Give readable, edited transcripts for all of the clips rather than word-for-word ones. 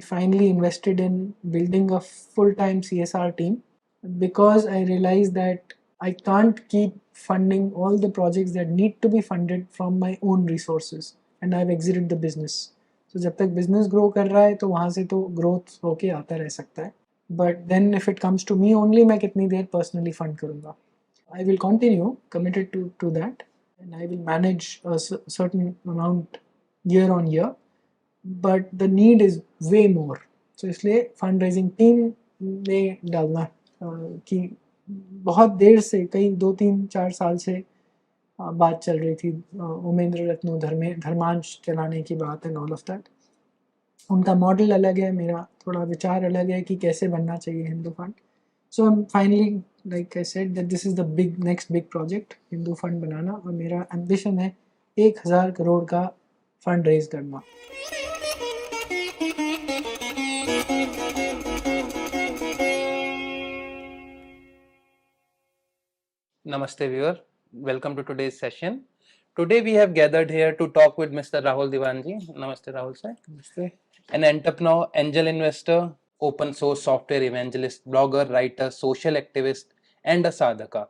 we finally invested in building a full-time CSR team because I realized that I can't keep funding all the projects that need to be funded from my own resources, and I've exited the business. So जब तक business grow कर रहा है तो वहाँ से तो growth होके आता रह सकता है, but then if it comes to me only, मैं कितनी देर personally fund करूँगा? I will continue committed to that, and I will manage a certain amount year on year, but the need is way more. So इसलिए fund raising team में डालना कि बहुत देर से कई 2-3-4 साल से बात चल रही थी उमेंद्र रत्नो धर्मांश चलाने की बात एंड ऑल ऑफ दैट. उनका मॉडल अलग है, मेरा थोड़ा विचार अलग है कि कैसे बनना चाहिए Hindu fund. So I am finally like I said that this is the big next big project Hindu fund बनाना, और मेरा एम्बिशन है 1000 करोड़ का फंड रेज करना. Namaste viewer, welcome to today's session. Today we have gathered here to talk with Mr. Rahul Dewan ji. Namaste Rahul sir. Namaste. An entrepreneur, angel investor, open source software evangelist, blogger, writer, social activist and a sadhaka.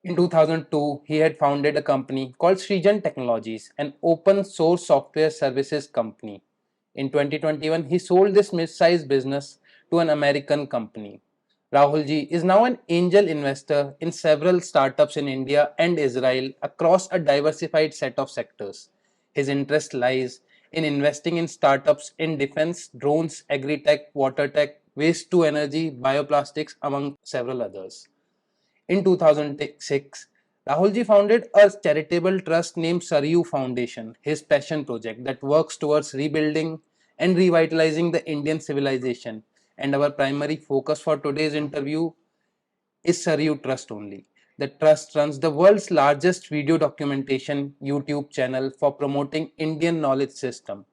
In 2002, he had founded a company called Srijan Technologies, an open source software services company. In 2021, he sold this mid-sized business to an American company. Rahul ji is now an angel investor in several startups in India and Israel across a diversified set of sectors. His interest lies in investing in startups in defense, drones, agri-tech, water tech, waste to energy, bioplastics, among several others. In 2006, Rahul ji founded a charitable trust named Sarayu Foundation, his passion project that works towards rebuilding and revitalizing the Indian civilization. And our primary focus for today's interview is Sarayu Trust only. The trust runs the world's largest video documentation YouTube channel for promoting Indian knowledge system,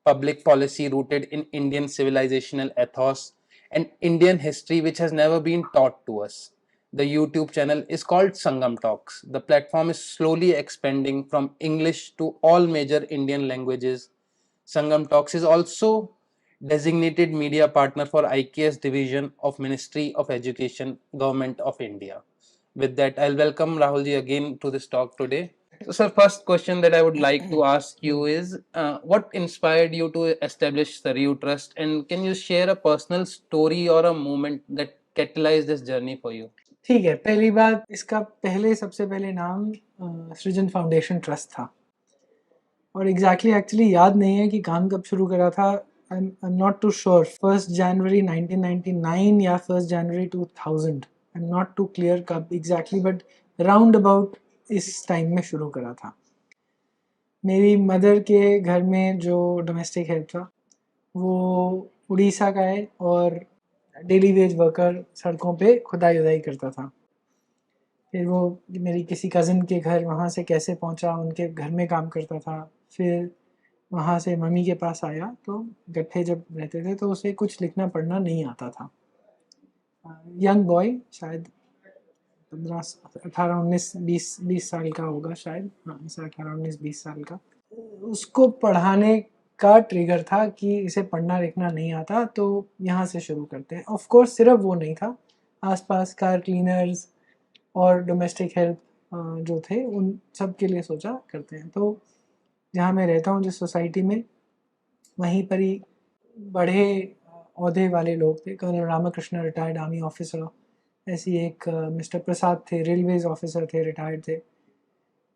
public policy rooted in Indian civilizational ethos and Indian history which has never been taught to us. The YouTube channel is called Sangam Talks. The platform is slowly expanding from English to all major Indian languages. Sangam Talks is also designated media partner for IKS division of Ministry of Education, Government of India. With that, I'll welcome Rahul ji again to this talk today. So, sir, first question that I would like to ask you is, what inspired you to establish Sarayu Trust, and can you share a personal story or a moment that catalyzed this journey for you? ठीक है, पहली बात, इसका सबसे पहले नाम सृजन foundation trust था, और एक्चुअली याद नहीं है कि काम कब शुरू करा था. I'm not too sure. 1st January 1999 या 1st January 2000. I'm not too clear कब exactly, but round about इस टाइम में शुरू करा था. मेरी मदर के घर में जो डोमेस्टिक हेल्प था वो उड़ीसा का है, और डेली वेज वर्कर सड़कों पे खुदाई उदाई करता था. फिर वो मेरी किसी कज़न के घर वहाँ से कैसे पहुँचा, उनके घर में काम करता था. फिर वहाँ से मम्मी के पास आया, तो गट्ठे जब रहते थे तो उसे कुछ लिखना पढ़ना नहीं आता था. यंग बॉय, शायद 18-19-20 साल का होगा शायद, हाँ 18-19-20 साल का. उसको पढ़ाने का ट्रिगर था कि इसे पढ़ना लिखना नहीं आता, तो यहाँ से शुरू करते हैं. ऑफ कोर्स सिर्फ वो नहीं था, आसपास कार क्लीनर्स और डोमेस्टिक हेल्प जो थे उन सब के लिए सोचा करते हैं. तो जहाँ मैं रहता हूँ जिस सोसाइटी में, वहीं पर ही बड़े ओहदे वाले लोग थे. Colonel Ramakrishna retired army officer, ऐसी एक मिस्टर प्रसाद थे, रेलवेज ऑफिसर थे, रिटायर्ड थे.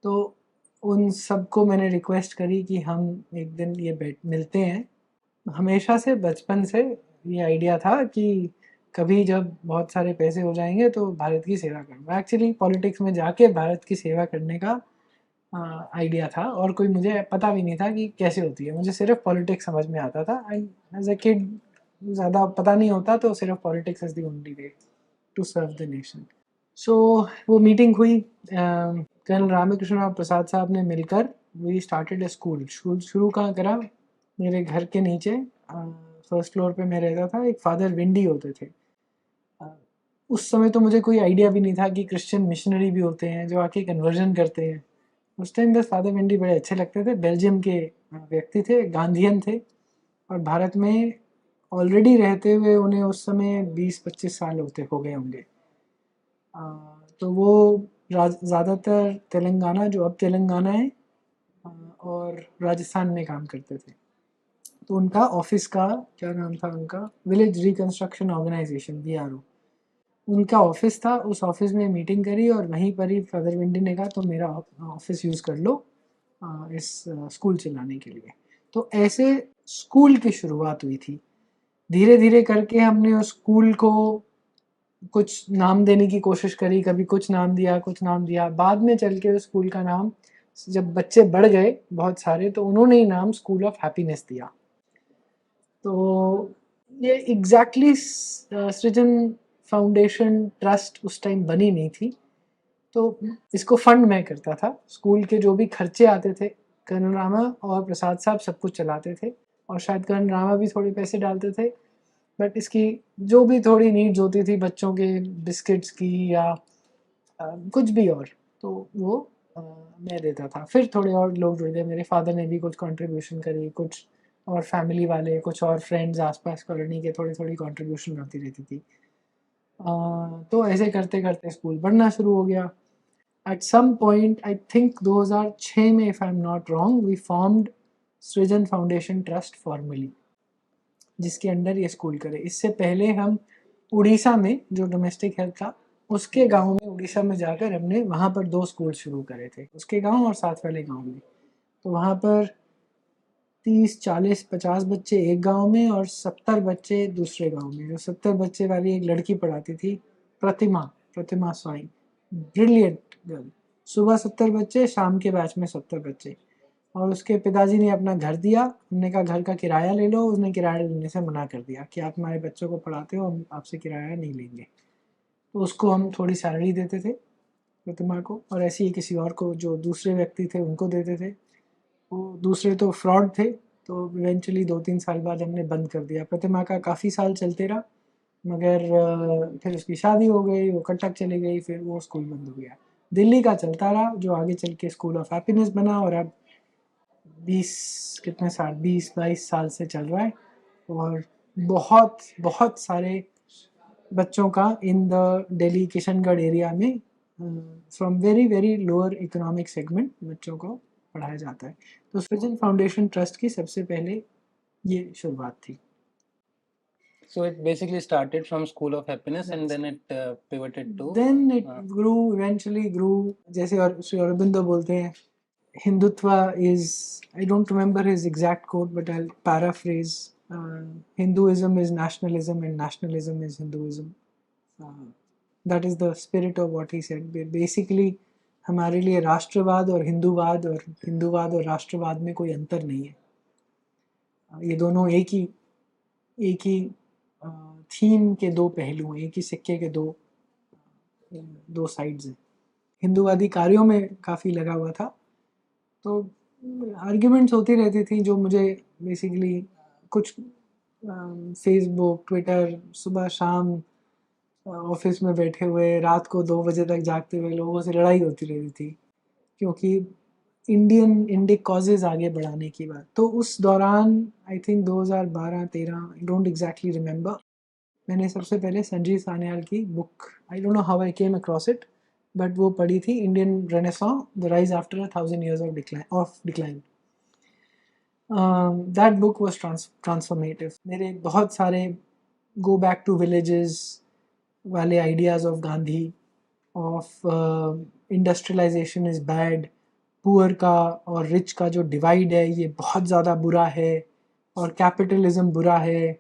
तो उन सबको मैंने रिक्वेस्ट करी कि हम एक दिन ये मिलते हैं. हमेशा से बचपन से ये आइडिया था कि कभी जब बहुत सारे पैसे हो जाएंगे तो भारत की सेवा करूँगा. एक्चुअली पॉलिटिक्स में जाके भारत की सेवा करने का आइडिया था, और कोई मुझे पता भी नहीं था कि कैसे होती है. मुझे सिर्फ पॉलिटिक्स समझ में आता था. एज अ किड ज़्यादा पता नहीं होता, तो सिर्फ politics is the only way to serve the nation. So वो मीटिंग हुई, कर्नल रामकृष्ण और प्रसाद साहब ने मिलकर वी स्टार्टेड ए स्कूल. शुरू कहाँ करा, मेरे घर के नीचे फर्स्ट फ्लोर पे मैं रहता था. एक फादर विंडी होते थे. उस समय तो मुझे कोई आइडिया भी नहीं था कि क्रिश्चियन मिशनरी भी होते हैं जो आके कन्वर्जन करते हैं. उस टाइम बस फादर विंडी बड़े अच्छे लगते थे. बेल्जियम के व्यक्ति थे, गांधीयन थे, और भारत में ऑलरेडी रहते हुए उन्हें उस समय 20-25 साल हो गए होंगे। तो वो ज़्यादातर तेलंगाना, जो अब तेलंगाना है, और राजस्थान में काम करते थे। तो उनका ऑफिस का क्या नाम था, उनका विलेज रिकंस्ट्रक्शन ऑर्गेनाइजेशन, VRO, उनका ऑफिस था। उस ऑफिस में मीटिंग करी और वहीं पर ही फादर विंडी ने कहा तो मेरा ऑफिस यूज़ कर लो इस स्कूल चलाने के लिए। तो ऐसे स्कूल की शुरुआत हुई थी। धीरे धीरे करके हमने उस स्कूल को कुछ नाम देने की कोशिश करी, कभी कुछ नाम दिया, कुछ नाम दिया। बाद में चल के उस स्कूल का नाम, जब बच्चे बढ़ गए बहुत सारे, तो उन्होंने ही नाम स्कूल ऑफ हैप्पीनेस दिया। तो ये एग्जैक्टली सृजन फाउंडेशन ट्रस्ट उस टाइम बनी नहीं थी। तो इसको फंड मैं करता था। स्कूल के जो भी खर्चे आते थे, करण रामा और प्रसाद साहब सब कुछ चलाते थे, और शायद करण रामा भी थोड़े पैसे डालते थे। बट इसकी जो भी थोड़ी नीड्स होती थी बच्चों के, बिस्किट्स की या कुछ भी और, तो वो मैं देता था। फिर थोड़े और लोग जुड़ गए, मेरे फादर ने भी कुछ कंट्रीब्यूशन करी, कुछ और फैमिली वाले, कुछ और फ्रेंड्स आसपास कॉलोनी के, थोड़ी थोड़ी कंट्रीब्यूशन आती रहती थी। तो ऐसे करते करते स्कूल बढ़ना शुरू हो गया। At some point I think 2006 में, if I am not wrong, we formed Srijan foundation trust formally, जिसके अंडर ये स्कूल करे। इससे पहले हम उड़ीसा में, जो डोमेस्टिक हेल्थ था, उसके गांव में, उड़ीसा में जाकर हमने वहाँ पर 2 स्कूल शुरू करे थे, उसके गांव और साथ वाले गांव में। तो वहाँ पर 30, 40, 50 बच्चे एक गांव में और 70 बच्चे दूसरे गांव में। जो 70 बच्चे वाली एक लड़की पढ़ाती थी, प्रतिमा प्रतिमा स्वाई, ब्रिलियंट गर्ल। सुबह 70 बच्चे, शाम के बैच में 70 बच्चे। और उसके पिताजी ने अपना घर दिया। हमने कहा घर का किराया ले लो, उसने किराया लेने से मना कर दिया कि आप हमारे बच्चों को पढ़ाते हो, हम आपसे किराया नहीं लेंगे। तो उसको हम थोड़ी सैलरी देते थे, प्रतिमा को, और ऐसे ही किसी और को, जो दूसरे व्यक्ति थे उनको देते थे। वो दूसरे तो फ्रॉड थे, तो इवेंचुअली 2-3 साल बाद हमने बंद कर दिया। प्रतिमा का काफ़ी साल चलते रहा, मगर फिर उसकी शादी हो गई, वो कटक चली गई, फिर वो स्कूल बंद हो गया। दिल्ली का चलता रहा, जो आगे चल के स्कूल ऑफ हैप्पीनेस बना, और अब 20-22 साल से चल रहा है। और बहुत बहुत सारे बच्चों का in the Delhi Kishangarh area में, from very very lower economic segment, बच्चों को पढ़ाया जाता है। तो सृजन फाउंडेशन ट्रस्ट की सबसे पहले ये शुरुआत थी। So it basically started from School of Happiness and then it pivoted to. Then it grew, eventually grew, जैसे और श्री अरबिंदो बोलते हैं, Hindutva is, I don't remember his exact quote, but I'll paraphrase. Hinduism is nationalism and nationalism is Hinduism. That is the spirit of what he said. Basically, हमारे लिए राष्ट्रवाद और हिंदूवाद और राष्ट्रवाद में कोई अंतर नहीं है। ये दोनों एक ही थीम के 2 पहलू हैं, एक ही सिक्के के 2 साइड्स हैं। हिंदूवादी कार्यों में काफ़ी लगा हुआ था, तो आर्ग्यूमेंट्स होती रहती थी, जो मुझे बेसिकली कुछ फेसबुक, ट्विटर, सुबह शाम ऑफिस में बैठे हुए, रात को 2 बजे तक जागते हुए लोगों से लड़ाई होती रहती थी, क्योंकि इंडिक कॉजेज़ आगे बढ़ाने की बात। तो उस दौरान I think 2012-13, I don't exactly remember, मैंने सबसे पहले संजीव सान्याल की book, I don't know how I came across it, but वो पढ़ी थी, Indian renaissance, the rise after 1000 years of decline. That book was transformative. मेरे बहुत सारे गो बैक टू विलेजेस वाले ideas of Gandhi, of industrialization is bad, poor का और rich का जो डिवाइड है ये बहुत ज़्यादा बुरा है, और कैपिटलिज्म बुरा है,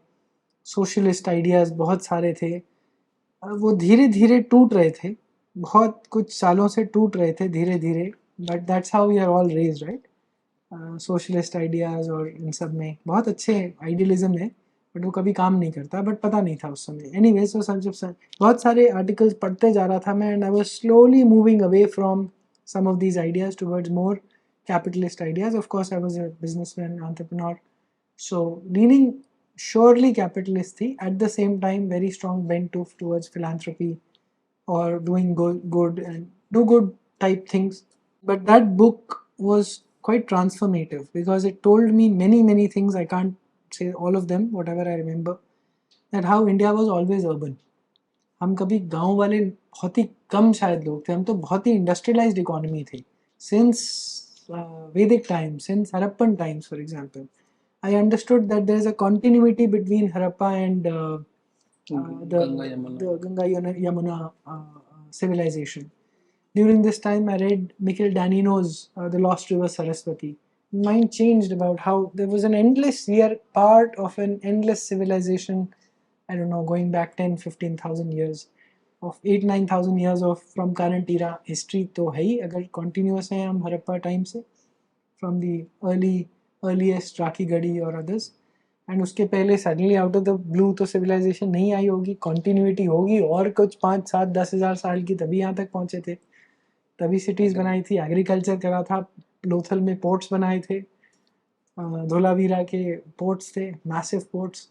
सोशलिस्ट आइडियाज़ बहुत सारे थे। वो धीरे धीरे टूट रहे थे, बहुत कुछ सालों से टूट रहे थे धीरे धीरे, but that's how we are all raised, right. Socialist ideas और इन सब में बहुत अच्छे आइडियलिज्म है, बट वो कभी काम नहीं करता, बट पता नहीं था उस समय। एनीवे, सो जब बहुत सारे आर्टिकल्स पढ़ते जा रहा था मैं, and I was slowly moving away from some of these ideas towards more capitalist ideas. Of course, I was a businessman, entrepreneur, so leaning surely capitalist thi. At the same time, very strong bent towards philanthropy or doing good and do good type things. But that book was quite transformative because it told me many things I can't say all of them, whatever I remember, that how India was always urban. हम कभी गांव वाले बहुत ही कम शायद लोग थे, हम तो बहुत ही इंडस्ट्रियलाइज्ड इकोनॉमी थी since Vedic times, since Harappan times, for example. I understood that there is a continuity between Harappa and the Ganga Yamuna civilization. During this time, I read Mikhail Danino's The Lost River Saraswati. Mind changed about how there was an endless year part of an endless civilization, I don't know, going back 10, 15,000 years, of 8, 9,000 years of from current era history तो है ही, अगर continuous हैं हम Harappa time से, from the earliest Rakhigarhi or others, and उसके पहले suddenly out of the blue तो civilization नहीं आई होगी, continuity होगी और कुछ 5, 7, 10,000 साल की, तभी यहाँ तक पहुँचे थे, तभी cities बनाई थी, agriculture करा था, लोथल में ports बनाए थे, धोलावीरा के ports थे, massive ports.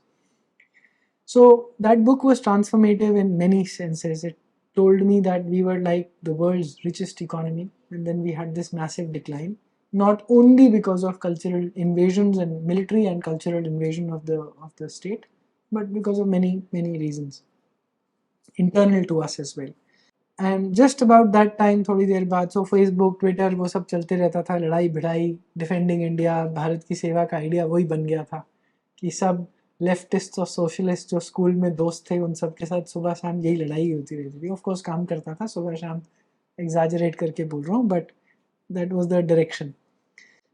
So that book was transformative in many senses. It told me that we were like the world's richest economy, and then we had this massive decline, not only because of cultural invasions and military and cultural invasion of the state, but because of many reasons internal to us as well. And just about that time, थोड़ी देर बाद, so Facebook, Twitter, वो सब चलते रहता था, लड़ाई भिड़ाई, defending India, Bharat की सेवा का आइडिया वही बन गया था कि सब लेफ्टिस्ट और सोशलिस्ट जो स्कूल में दोस्त थे उन सब के साथ सुबह शाम यही लड़ाई होती रहती थी. ऑफ कोर्स काम करता था सुबह शाम, एग्जैजरेट करके बोल रहा हूँ, but that was the direction.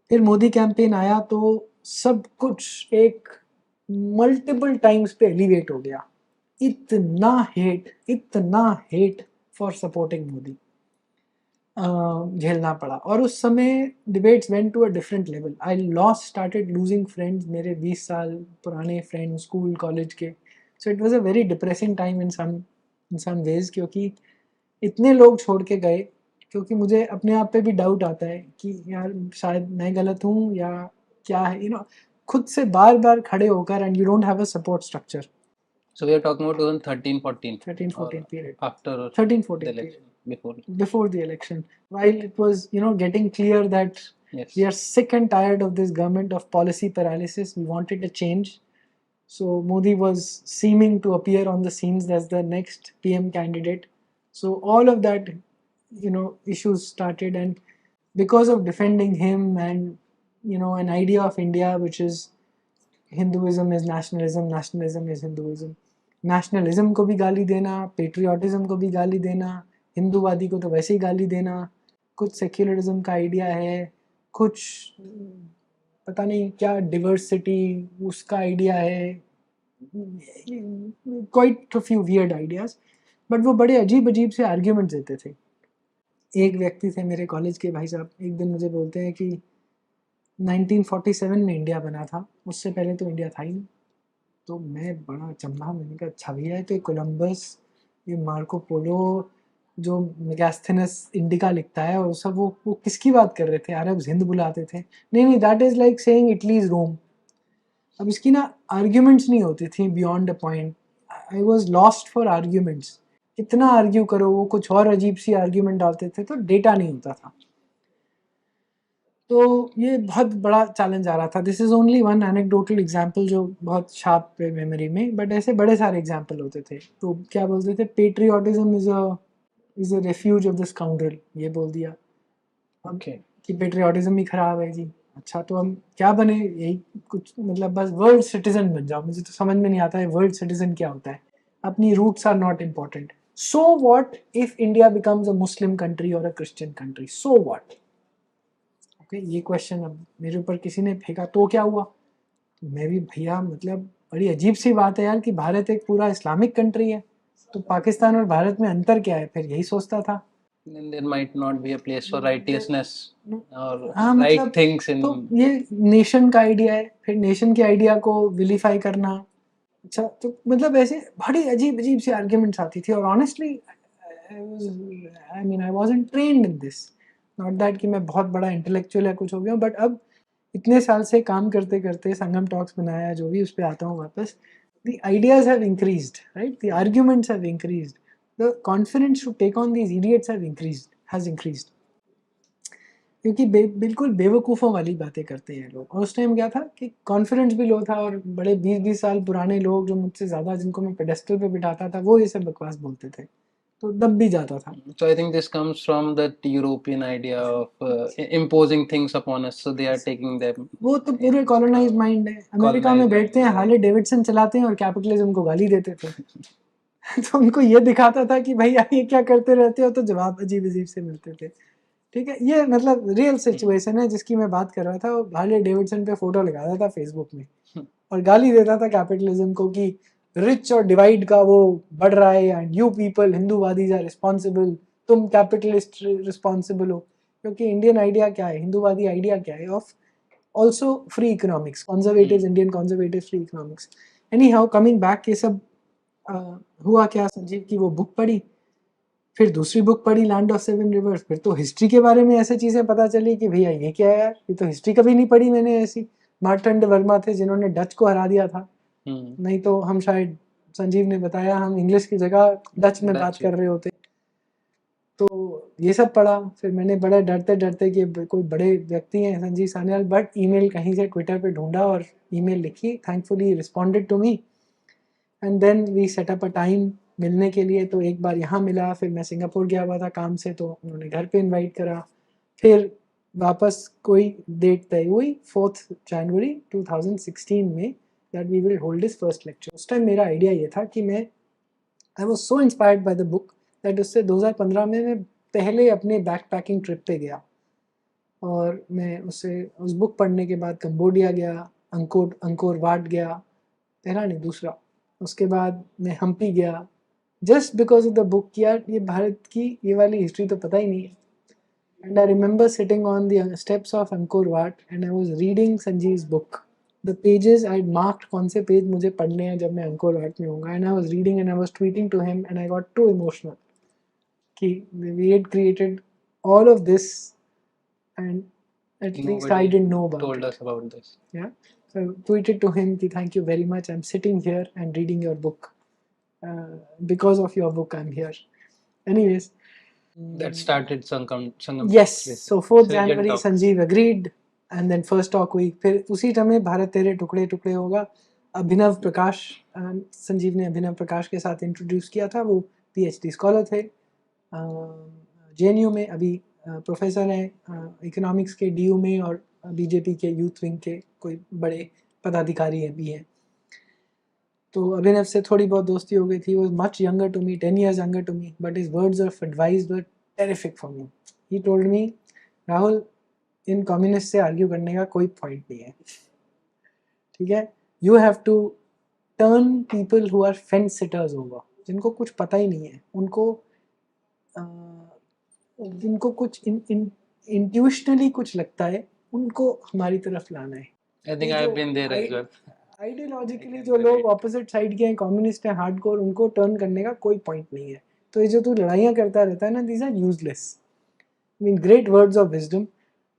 फिर मोदी कैंपेन आया तो सब कुछ एक मल्टीपल टाइम्स पे एलिवेट हो गया. इतना हेट फॉर सपोर्टिंग मोदी झेलना पड़ा. और उस समय debates went to a different level. I started losing friends, मेरे 20 साल पुराने फ्रेंड्स स्कूल कॉलेज के. So it was a very depressing time in some ways, क्योंकि इतने लोग छोड़ के गए, क्योंकि मुझे अपने आप पे भी डाउट आता है कि यार शायद मैं गलत हूँ या क्या है, खुद से बार बार खड़े होकर, and you don't have a support structure. So we are talking about 2013-14. 13-14 period. After 13-14 the election. Before the election, while it was getting clear that Yes. we are sick and tired of this government of policy paralysis, we wanted a change. So Modi was seeming to appear on the scenes as the next PM candidate. So all of that issues started, and because of defending him and an idea of India which is Hinduism is nationalism, nationalism is Hinduism, nationalism को भी गाली देना, patriotism को भी गाली देना, हिंदूवादी को तो वैसे ही गाली देना, कुछ सेक्युलरिज्म का आइडिया है, कुछ पता नहीं क्या डिवर्सिटी उसका आइडिया है, quite a few weird ideas, but वो बड़े अजीब अजीब से आर्ग्यूमेंट्स देते थे. एक व्यक्ति थे मेरे कॉलेज के भाई साहब, एक दिन मुझे बोलते हैं कि 1947 में इंडिया बना था, उससे पहले तो इंडिया था ही नहीं. तो मैं बड़ा चंबा, मैंने कहा अच्छा भैया, तो कोलंबस, ये मार्को पोलो, जो मेगास्थेनस इंडिका लिखता है और सब, वो किसकी बात कर रहे थे, अरब्स हिंद बुलाते थे. नहीं, that is like saying Italy is Rome. अब इसकी ना आर्ग्यूमेंट्स नहीं होती थी beyond a point. I was lost for arguments. इतना आर्ग्यू करो, वो कुछ और अजीब सी आर्ग्यूमेंट डालते थे तो डेटा नहीं होता था. तो ये बहुत बड़ा चैलेंज आ रहा था. This is only one anecdotal example जो बहुत शार्प है मेमोरी में, बट ऐसे बड़े सारे एग्जाम्पल होते थे. तो क्या बोलते थे, patriotism is a refuge of the scoundrel, ये बोल दिया. Okay. कि पेट्रियोटिज्म ही खराब है जी. अच्छा तो हम क्या बने, यही कुछ, मतलब बस वर्ल्ड सिटीजन बन जाओ. मुझे तो समझ में नहीं आता है वर्ल्ड सिटीजन क्या होता है. अपनी roots are not important. So what if India becomes a Muslim country और a Christian country, so what. Okay, ये क्वेश्चन अब मेरे ऊपर किसी ने फेंका तो क्या हुआ. तो मैं भी भैया, मतलब बड़ी अजीब सी बात है यार कि भारत एक पूरा इस्लामिक कंट्री है, तो पाकिस्तान और भारत में अंतर क्या है. फिर यही सोचता था. Then there might not be a place for righteousness or हाँ, right मतलब things in. तो ये नेशन का आइडिया है, फिर नेशन के आइडिया को विलीफाई करना. अच्छा तो मतलब ऐसे बड़ी अजीब अजीब सी आर्ग्यूमेंट्स आती थी. और honestly I wasn't trained in this. Not that कि मैं बहुत बड़ा इंटेलेक्चुअल या कुछ हो गया, बट अब इतने साल से काम करते करते संगम टॉक्स बनाया, जो भी उस पर आता हूँ वापस, the ideas have increased, right? The arguments have increased. The confidence to take on these idiots has increased. क्योंकि बिल्कुल बेवकूफ़ों वाली बातें करते हैं लोग। और उस टाइम क्या था कि कॉन्फिडेंस भी लो था, और बड़े 20-20 साल पुराने लोग जो मुझसे ज़्यादा, जिनको मैं पेडेस्टल पे बिठाता था, वो ये सब बकवास बोलते थे, तो दब भी जाता था। So I think this comes from that European idea of imposing things upon us, so they are taking them. वो तो पूरे कॉलोनाइज माइंड है। अमेरिका में बैठते हैं, हार्ले डेविडसन चलाते हैं और कैपिटलिज्म को गाली देते थे। तो उनको ये दिखाता था कि भाई आप ये क्या करते रहते हो, तो जवाब अजीब अजीब से मिलते थे। ठीक है, ये मतलब रियल सिचुएशन है जिसकी मैं बात कर रहा था। हार्ले डेविडसन पे फोटो लगाता था फेसबुक में और गाली देता था कैपिटलिज्म को कि रिच और डिवाइड का वो बढ़ रहा है, एंड यू पीपल हिंदूवादीज आर रिस्पॉन्सिबल, तुम कैपिटलिस्ट रिस्पॉन्सिबल हो। क्योंकि इंडियन आइडिया क्या है, हिंदूवादी आइडिया क्या है, of also free economics, conservative Indian conservative free economics. Any how, coming back, ये सब हुआ क्या, संजीव की वो बुक पढ़ी, फिर दूसरी बुक पढ़ी लैंड ऑफ सेवन रिवर्स, फिर तो हिस्ट्री के बारे में ऐसे चीज़ें पता चली कि भैया ये क्या है यार, ये तो हिस्ट्री कभी नहीं पढ़ी मैंने ऐसी। मार्टन वर्मा थे जिन्होंने डच को हरा दिया था, नहीं तो हम शायद, संजीव ने बताया, हम इंग्लिश की जगह डच में बात कर रहे होते। तो ये सब पढ़ा, फिर मैंने बड़े डरते डरते कि कोई बड़े व्यक्ति हैं संजीव सान्याल, बट ईमेल कहीं से ट्विटर पे ढूंढा और ईमेल लिखी, thankfully responded to me, and then we set up a time मिलने के लिए। तो एक बार यहाँ मिला, फिर मैं सिंगापुर गया हुआ था काम से, तो उन्होंने घर पे इनवाइट करा, फिर वापस कोई डेट तय हुई 4 जनवरी 2016 में, that we will hold this first lecture. उस टाइम मेरा आइडिया ये था कि मैं, I was so inspired by the book that उससे 2015 में मैं पहले अपने बैक पैकिंग ट्रिप पे गया, और मैं उस बुक पढ़ने के बाद कंबोडिया गया, अंकोर वाट गया, पहला नहीं दूसरा, उसके बाद मैं हम्पी गया, just because of the book. यार ये भारत की ये वाली हिस्ट्री तो पता ही नहीं है। And I remember sitting on the steps of Angkor Wat and I was reading Sanjeev's book, the pages I marked, कौन से पेज मुझे पढ़ने हैं जब मैं अंकोर वाट में होऊंगा, and I was reading and I was tweeting to him, and I got too emotional कि we had created all of this, and at least I didn't know about told it. us about this. Yeah, so I tweeted to him ki thank you very much, I'm sitting here and reading your book, because of your book I'm here. Anyways, That started Sangam yes, Talks, so 4th Srijan January Talks. Sanjeev agreed, and then first talk हुई। फिर उसी समय भारत तेरे टुकड़े टुकड़े होगा, अभिनव प्रकाश, संजीव ने अभिनव प्रकाश के साथ इंट्रोड्यूस किया था। वो PhD स्कॉलर थे, JNU में, अभी प्रोफेसर हैं इकोनॉमिक्स के DU में, और बीजेपी के यूथ विंग के कोई बड़े पदाधिकारी हैं भी हैं। तो अभिनव से थोड़ी बहुत दोस्ती हो गई थी। वो much younger to me, 10 years younger to me, but his words of advice were terrific for me. He told me, Rahul, इन कम्युनिस्ट से आर्ग्यू करने का कोई पॉइंट नहीं है, ठीक है, you have to turn people who are fence sitters over, जिनको कुछ पता ही नहीं है, उनको जिनको कुछ इंट्यूशनली कुछ लगता है, उनको हमारी तरफ लाना है। I think I've been there as well. Ideologically जो लोग ऑपोजिट साइड के हैं, कम्युनिस्ट हैं, हार्डकोर, उनको टर्न करने का कोई पॉइंट नहीं है। तो ये जो तू लड़ाइयाँ करता रहता है ना, these are useless. I mean great words of wisdom,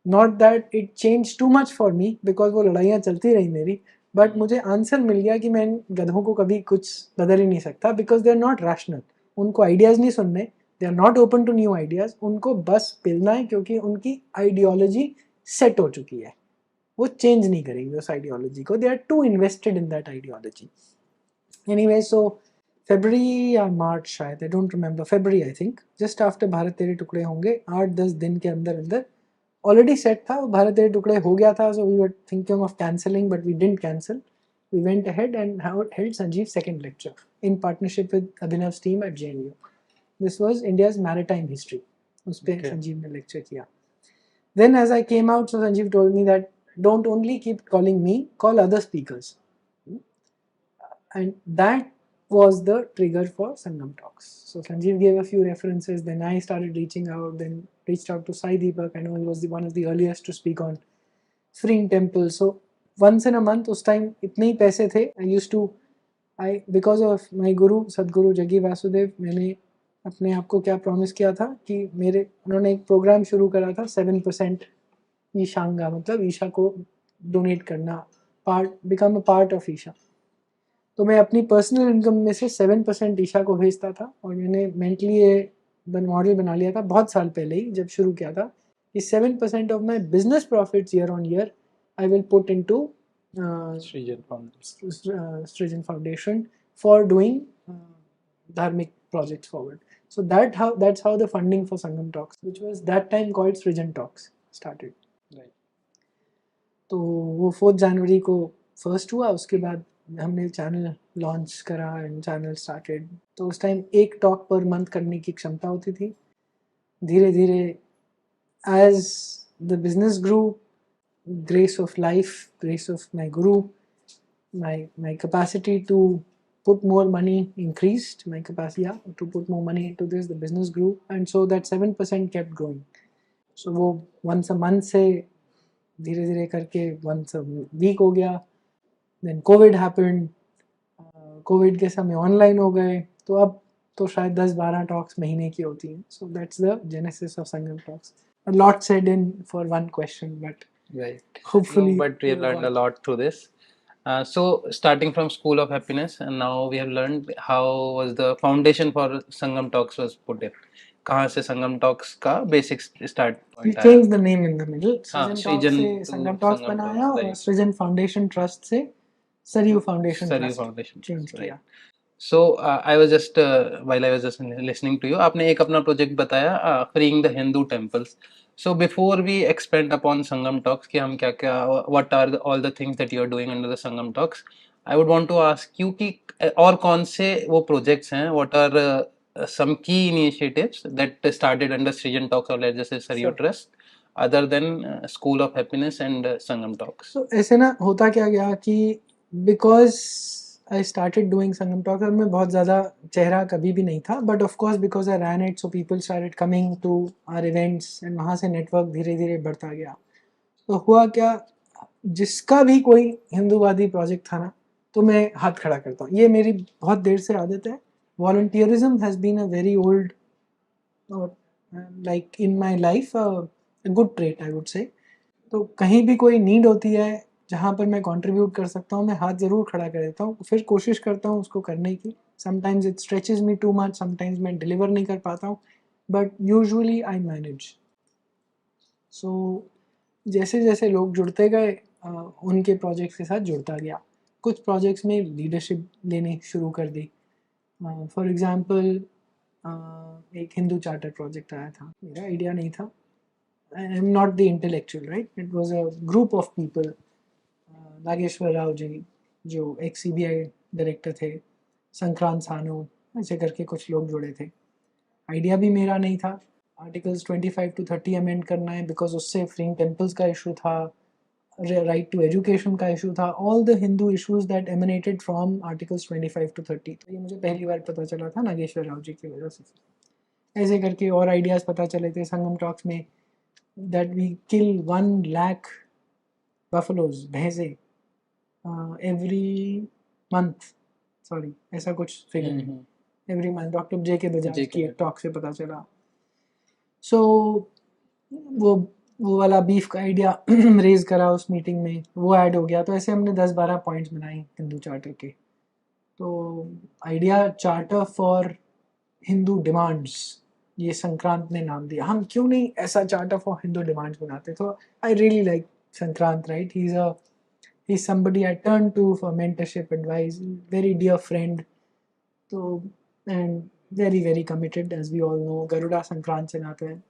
not that it change too much for me, because वो लड़ाइयाँ चलती रही मेरी, बट मुझे आंसर मिल गया कि मैं इन गधों को कभी कुछ बदल ही नहीं सकता, because they are not rational. उनको आइडियाज़ नहीं सुनने, they are not open to new ideas, उनको बस पिलना है, क्योंकि उनकी आइडियोलॉजी सेट हो चुकी है, वो चेंज नहीं करेंगे उस आइडियोलॉजी को, they are too invested in that ideology. Anyway, so फरवरी या मार्च शायद, I don't remember, February I think, just after Bharat तेरे टुकड़े होंगे, 8-10 दिन के अंदर अंदर ऑलरेडी सेट था, भारत तेरे टुकड़े हो गया था। So we were thinking of cancelling, but we didn't cancel, we went ahead and held Sanjeev second lecture in partnership with Abhinav's team at JNU. This was India's maritime history, उस पर संजीव ने लेक्चर किया। Then as I came out, so Sanjeev told me that don't only keep calling me, call other speakers. And that was the trigger for Sangam Talks. So Sanjeev gave a few references, then I started reaching out, then reached out to Sai Deepak. I know he was one of the earliest to speak on freeing temple. So once in a month, उस time इतने ही पैसे थे, because of my guru, Sadguru Jaggi Vasudev, मैंने अपने आप को क्या promise किया था कि उन्होंने एक प्रोग्राम शुरू करा था 7% ईशांगा, मतलब ईशा को डोनेट करना, become a part of Isha. तो मैं अपनी पर्सनल इनकम में से 7% ईशा को भेजता था, और मैंने मेंटली ये मॉडल बना लिया था बहुत साल पहले ही, जब शुरू किया था, कि 7% of my business profits year on year I will put into Srijan Foundation for doing dharmic projects forward. So that's how the funding for Sangam Talks, which was that time called Srijan Talks, started. Right. तो वो 4 जनवरी को first हुआ, उसके बाद हमने channel launch करा and channel started. तो उस टाइम एक टॉक पर मंथ करने की क्षमता होती थी. धीरे धीरे as the business grew, grace of life, grace of my guru, my capacity to put more money increased, my capacity to put more money into this, the business grew, and so that 7% kept growing. So वो once a month से धीरे धीरे करके once a week हो गया. Then COVID happened, Covid के समय online हो गए, तो अब तो शायद 10-12 टॉक्स महीने की होती हैं. So that's the genesis of Sangam Talks. A lot said in for one question, but Right. hopefully No, but we have learned a lot through this. So starting from School of Happiness, and now we have learned how was the foundation for Sangam Talks was put in. कहाँ से Sangam Talks का basic start we point आया? changed the name in the middle. हाँ, Srijan Talks Srijan से to Sangam Talks Sangam बनाया Talks, और right. सृजन foundation trust से Saryu foundation Sarayu trust Foundation change Trust, किया. right. So I was just while I was just listening to you, आपने एक अपना project बताया freeing the Hindu temples. So before we expand upon Sangam Talks कि हम क्या क्या what are all the things that you are doing under the Sangam Talks, I would want to ask you कि और कौन से वो projects हैं, what are some key initiatives that started under Srijan Talks or let's just say Sarayu Trust other than School of Happiness and Sangam Talks. So ऐसे ना होता क्या गया कि because I started doing Sangam Talks, और मैं बहुत ज़्यादा चेहरा कभी भी नहीं था, but of course because I ran it, so people started coming to our events and वहाँ से network धीरे धीरे बढ़ता गया. तो हुआ क्या, जिसका भी कोई हिंदूवादी प्रोजेक्ट था ना, तो मैं हाथ खड़ा करता हूँ. ये मेरी बहुत देर से आदत है. Volunteerism has been a very old, like in my life, a good trait I would say. तो कहीं भी कोई नीड होती है जहाँ पर मैं कंट्रीब्यूट कर सकता हूँ, मैं हाथ ज़रूर खड़ा कर देता हूँ, फिर कोशिश करता हूँ उसको करने की. Sometimes it stretches me too much, sometimes मैं डिलीवर नहीं कर पाता हूँ, बट यूजुअली आई मैनेज. सो जैसे जैसे लोग जुड़ते गए, उनके प्रोजेक्ट्स के साथ जुड़ता गया. कुछ प्रोजेक्ट्स में लीडरशिप लेनी शुरू कर दी. फॉर एग्ज़ाम्पल एक हिंदू चार्टर प्रोजेक्ट आया था, मेरा आइडिया नहीं था. I am not the intellectual, right? It was a group of people. Nageshwar Rao ji जो एक CBI डायरेक्टर थे, संक्रांत सानू, ऐसे करके कुछ लोग जुड़े थे. आइडिया भी मेरा नहीं था. आर्टिकल्स 25 to 30 अमेंड करना है, बिकॉज उससे फ्रीइंग टेम्पल्स का इशू था, राइट टू एजुकेशन का इशू था, all the Hindu issues that emanated from articles 25 to 30. तो ये मुझे पहली बार पता चला था नागेश्वर राव जी की वजह से. ऐसे करके और आइडियाज़ पता चले थे संगम टॉक्स में, that we kill 1 lakh buffaloes, भैंसे, every month. Sorry, ऐसा कुछ फिगर है. Every month. डॉक्टर जे के बजाज की एक टॉक से पता चला. So वो वाला बीफ का आइडिया रेज करा उस मीटिंग में, वो ऐड हो गया. तो ऐसे हमने 10-12 पॉइंट्स बनाए हिंदू चार्टर के. तो idea charter for Hindu demands, ये संक्रांत ने नाम दिया. हम क्यों नहीं ऐसा चार्टर फॉर हिंदू डिमांड्स बनाते. तो I really like Sankrant, right. He is somebody I turn to for mentorship advice, very dear friend. तो and very very committed, as we all know. Garuda Sankrant से नाते हैं,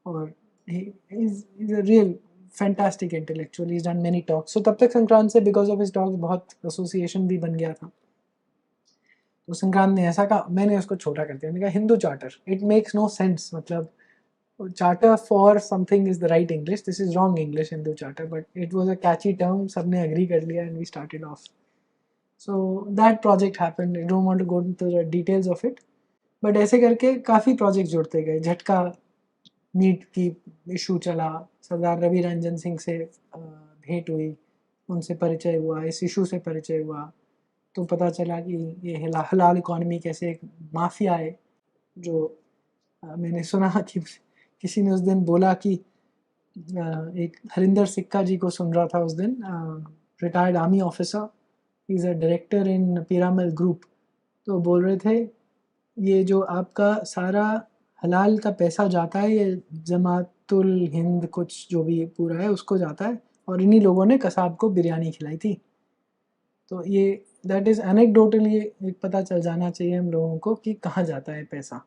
और he is a real fantastic intellectual. He's done many talks. So तब तक संक्रांत से because of his talks बहुत association भी बन गया था. तो संक्रांत ने ऐसा कहा, मैंने उसको छोटा कर दिया. मैंने कहा Hindu charter, it makes no sense. मतलब charter for something is the right English, this is wrong English, Hindu charter, but it was a catchy term. सबने एग्री कर लिया and we started off. So that project happened. I don't want to go into the details of it, but ऐसे करके काफ़ी project जुड़ते गए. झटका NEET की इशू चला, सरदार रवि रंजन सिंह से भेंट हुई, उनसे परिचय हुआ, इस इशू से परिचय हुआ. तो पता चला कि ये हलाल इकॉनमी कैसे एक माफिया है. जो मैंने सुना कि किसी ने उस दिन बोला कि एक हरिंदर सिक्का जी को सुन रहा था उस दिन, retired army officer, he is a director in Piramal group. तो बोल रहे थे ये जो आपका सारा हलाल का पैसा जाता है, ये जमात तुल हिंद कुछ जो भी पूरा है उसको जाता है, और इन्हीं लोगों ने कसाब को बिरयानी खिलाई थी। तो ये दैट इज़ एनेक्डोटली एक पता चल जाना चाहिए हम लोगों को कि कहाँ जाता है पैसा।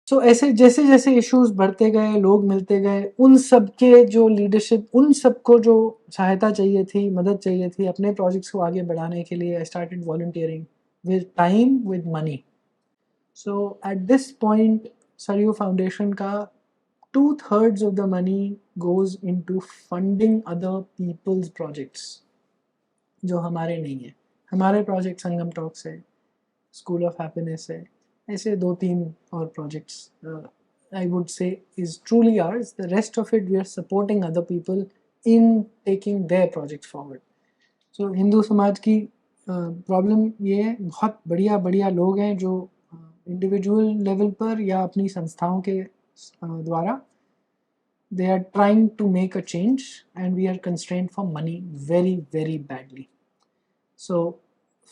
सो ऐसे जैसे जैसे इश्यूज बढ़ते गए, लोग मिलते गए, उन सब के जो लीडरशिप, उन सबको जो सहायता चाहिए थी, मदद चाहिए थी अपने प्रोजेक्ट्स को आगे बढ़ाने के लिए, I started volunteering with time with money. So at this point Saryu foundation का 2/3 of the money goes into funding other people's projects जो हमारे नहीं है। हमारे प्रोजेक्ट संगम टॉक्स है, स्कूल ऑफ हैप्पीनेस है, ऐसे 2-3 और projects I would say is truly ours. The rest of it we are supporting other people in taking their projects forward. So Hindu समाज की प्रॉब्लम ये है, बहुत बढ़िया बढ़िया लोग हैं जो इंडिविजुअल लेवल पर या अपनी संस्थाओं के द्वारा they are trying to make a change and we are constrained for money very very badly. So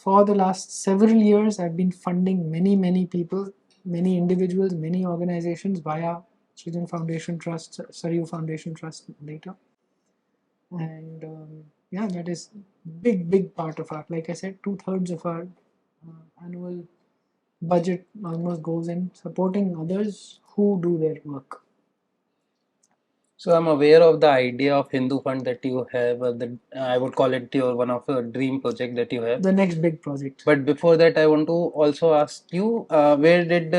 for the last several years I've been funding many people, many individuals, many organizations via Srijan Foundation Trust, Sarayu Foundation Trust later. And yeah, that is big part of our, like I said, 2/3 of our annual budget almost goes in supporting others who do their work. So I'm aware of the idea of Hindu Fund that you have. I would call it your one of your dream project that you have. The next big project. But before that, I want to also ask you, where did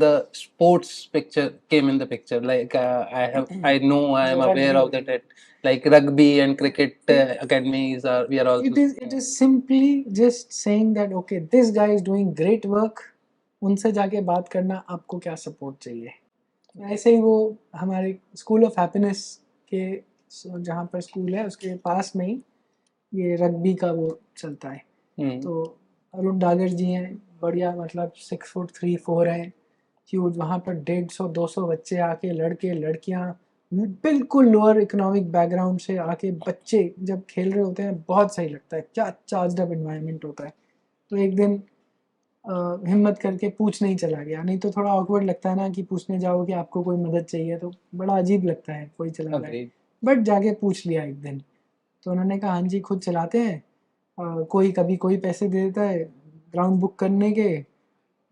the sports picture came in the picture? Like I know, I am aware of that. Like rugby and cricket academies are. We are also. It is simply just saying that okay, this guy is doing great work. उनसे जाके बात करना, आपको क्या support चाहिए। ऐसे ही वो हमारे स्कूल ऑफ हैप्पीनेस के जहाँ पर स्कूल है उसके पास में ही ये रग्बी का वो चलता है। तो अरुण डागर जी हैं, बढ़िया, मतलब 6'3" 4" हैं, ह्यूज। वहाँ पर 150-200 बच्चे आके, लड़के लड़कियाँ बिल्कुल लोअर इकोनॉमिक बैकग्राउंड से आके बच्चे जब खेल रहे होते हैं, बहुत सही लगता है, क्या चार्ज्ड अप इन्वायरमेंट होता है। तो एक दिन हिम्मत करके पूछने ही चला गया, नहीं तो थोड़ा ऑकवर्ड लगता है ना कि पूछने जाओ कि आपको कोई मदद चाहिए, तो बड़ा अजीब लगता है कोई चला रहा है। बट जाके पूछ लिया एक दिन, तो उन्होंने कहा हाँ जी खुद चलाते हैं, कोई कभी कोई पैसे दे देता है ग्राउंड बुक करने के,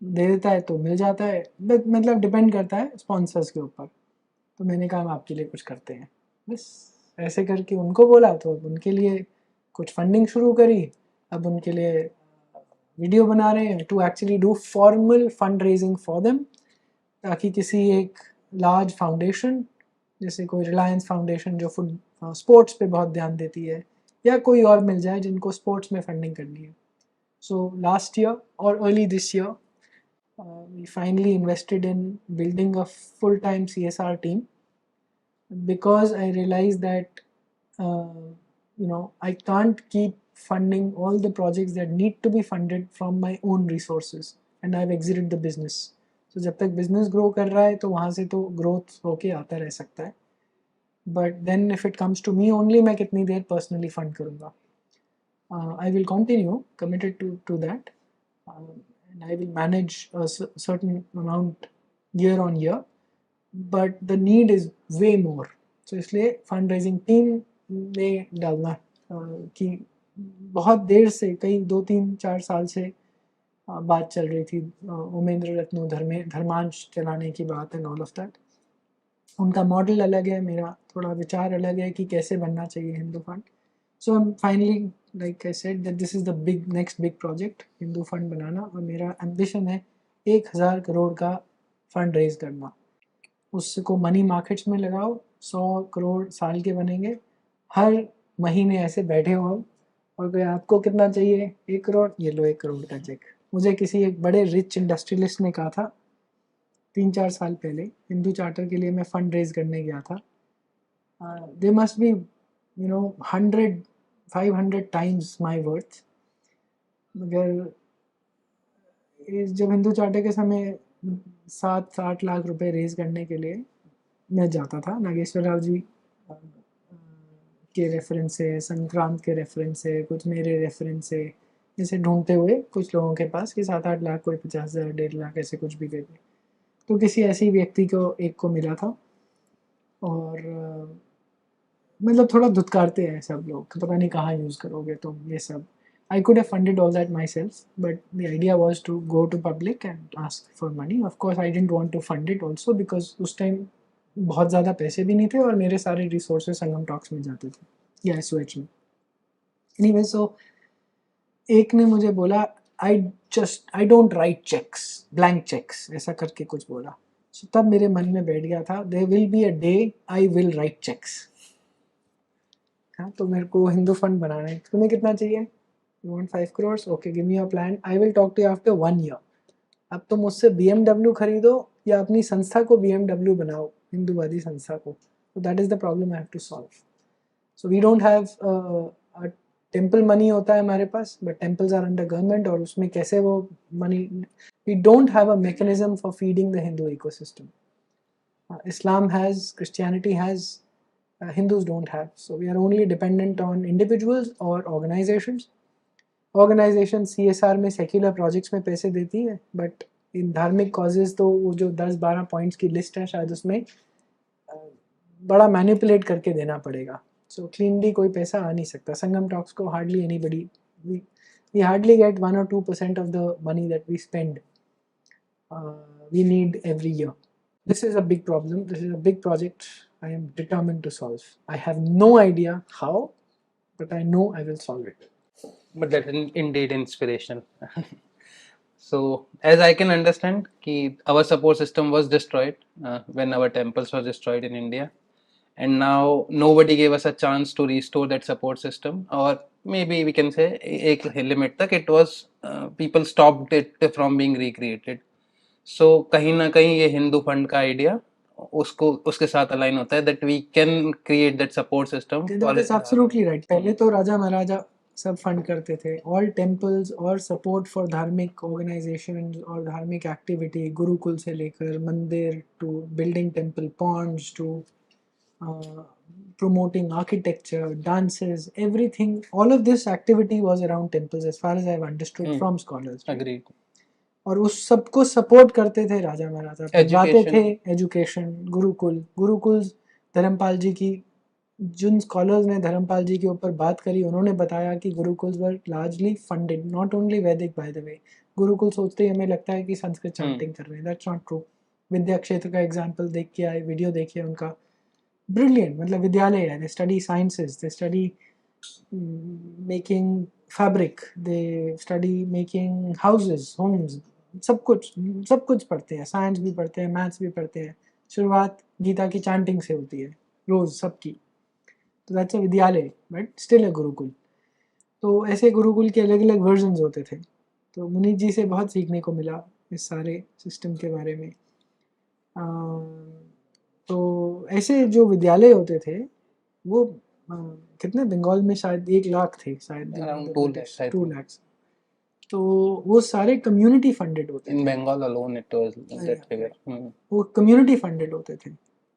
दे देता है तो मिल जाता है, बट मतलब डिपेंड करता है स्पॉन्सर्स के ऊपर। तो मैंने कहा हम आपके लिए कुछ करते हैं, बस ऐसे करके उनको बोला, तो उनके लिए कुछ फंडिंग शुरू करी। अब उनके लिए वीडियो बना रहे हैं to actually do formal fund raising for them, ताकि किसी एक लार्ज फाउंडेशन जैसे कोई रिलायंस फाउंडेशन जो स्पोर्ट्स पे बहुत ध्यान देती है, या कोई और मिल जाए जिनको स्पोर्ट्स में फंडिंग करनी है। सो लास्ट ईयर और early this year we finally invested in building a full-time CSR team, because I realized that I can't keep funding all the projects that need to be funded from my own resources, and I've exited the business. So जब तक business grow कर रहा है तो वहाँ से तो growth होके आता रह सकता है, but then if it comes to me only, मैं कितनी देर personally fund करूँगा। I will continue committed to that, and I will manage a certain amount year on year, but the need is way more. So इसलिए fund raising team में डालना कि बहुत देर से, कई 2-3-4 साल से बात चल रही थी, उमेंद्र रत्नो धर्मांश चलाने की बात एंड ऑल ऑफ दैट। उनका मॉडल अलग है, मेरा थोड़ा विचार अलग है कि कैसे बनना चाहिए Hindu fund. So finally, like I said, that this is the next big project, Hindu fund बनाना, और मेरा एम्बिशन है 1000 करोड़ का फंड रेज करना। उसको मनी मार्केट्स में लगाओ, 100 करोड़ साल के बनेंगे। हर महीने ऐसे बैठे हो और कोई आपको कितना चाहिए, 1 करोड़, ये लो 1 करोड़ का चेक। मुझे किसी एक बड़े रिच इंडस्ट्रियलिस्ट ने कहा था 3-4 साल पहले, हिंदू चार्टर के लिए मैं फंड रेज करने गया था, they must be 100-500 times my worth. मगर जब हिंदू चार्टर के समय 7-8 लाख रुपए रेज करने के लिए मैं जाता था, नागेश्वर राव जी के रेफरेंस से, संक्रांत के रेफरेंस से, कुछ मेरे रेफरेंस से, जैसे ढूंढते हुए कुछ लोगों के पास कि 7-8 लाख, कोई 50,000, 1.5 लाख, ऐसे कुछ भी दे दे। तो किसी ऐसी व्यक्ति को एक को मिला था, और मतलब थोड़ा धुतकारते हैं सब लोग कि पता नहीं कहाँ यूज़ करोगे तुम ये सब. I could have funded all that myself, but the idea was to go to public and ask for money. Of course, I didn't want to fund it also because उस टाइम बहुत ज़्यादा पैसे भी नहीं थे और मेरे सारे रिसोर्सेज संगम टॉक्स में जाते थे या एसओएच में. Anyway, so एक ने मुझे बोला I don't write cheques, blank cheques ऐसा करके कुछ बोला. So, तब मेरे मन में बैठ गया था there will be a day I will write cheques. हाँ, तो मेरे को हिंदू फंड बनाना है. तुम्हें कितना चाहिए? You want 5 crores? Okay, give me your plan. I will talk to you after 1 year. अब तुम मुझसे BMW खरीदो या अपनी संस्था को BMW बनाओ, हिंदूवादी संस्था को. So that is the problem I have to solve. So we don't have a temple money होता है हमारे पास, but temples are under government और उसमें कैसे वो money, we don't have a mechanism for feeding the Hindu ecosystem. Islam has, Christianity has, Hindus don't have. So we are only dependent on individuals or organizations. Organization CSR में secular projects में पैसे देती है, but in धार्मिक causes तो वो जो 10-12 points की लिस्ट है शायद उसमें बड़ा मैनिपुलेट करके देना पड़ेगा. सो क्लीनली कोई पैसा आ नहीं सकता. संगम टॉक्स को hardly anybody, we hardly get 1 or 2% of the money that we spend, we need every year. This is a big problem, this is a big project I am determined to solve. I have no idea how, but I know I will solve it. But that is indeed inspirational. So, as I can understand, our support system was destroyed when our temples were destroyed in India, and now nobody gave us a chance to restore that support system, or maybe we can say एक limit तक it was people stopped it from being recreated. So कहीं ना कहीं ये Hindu fund का idea उसको उसके साथ अलाइन होता है that we can create that support system. That is absolutely right. पहले तो राजा महाराजा सब फंड करते थे. ऑल टेम्पल्स और सपोर्ट फॉर धार्मिक ऑर्गेनाइजेशन और धार्मिक एक्टिविटी, गुरुकुल से लेकर मंदिर to building temple ponds to promoting architecture, dances, everything. All of this activity was around temples as far as I've understood from scholars. Right? Agreed. और उस सबको सपोर्ट करते थे राजा महाराजा. बनवाते थे एजुकेशन, गुरुकुल. धर्मपाल जी की, जिन स्कॉलर्स ने धर्मपाल जी के ऊपर बात करी उन्होंने बताया कि गुरुकुल्स वर लार्जली फंडेड, नॉट ओनली वैदिक बाय द वे. गुरुकुल सोचते ही हमें लगता है कि संस्कृत चैंटिंग कर रहे हैं, दैट्स नॉट ट्रू. विद्या क्षेत्र का एग्जांपल देख के आए, वीडियो देखिए उनका, ब्रिलियंट. मतलब विद्यालय है, they study sciences, they study making fabric, they study making houses, homes, सब कुछ पढ़ते हैं. साइंस भी पढ़ते हैं, मैथ्स भी पढ़ते हैं. शुरुआत गीता की चैंटिंग से होती है रोज सबकी. तो दैट्स अ विद्यालय, बट स्टिल अ गुरुकुल. तो ऐसे गुरुकुल के अलग अलग वर्जन्स होते थे. तो मुनीत जी से बहुत सीखने को मिला इस सारे सिस्टम के बारे में. तो ऐसे जो विद्यालय होते थे वो कितने, बंगाल में शायद 1 लाख थे शायद, Around 2 lakhs, I 2 think. lakhs. तो वो सारे कम्युनिटी फंडेड होते थे. In Bengal alone, it was that figure. वो कम्युनिटी फंडेड होते थे.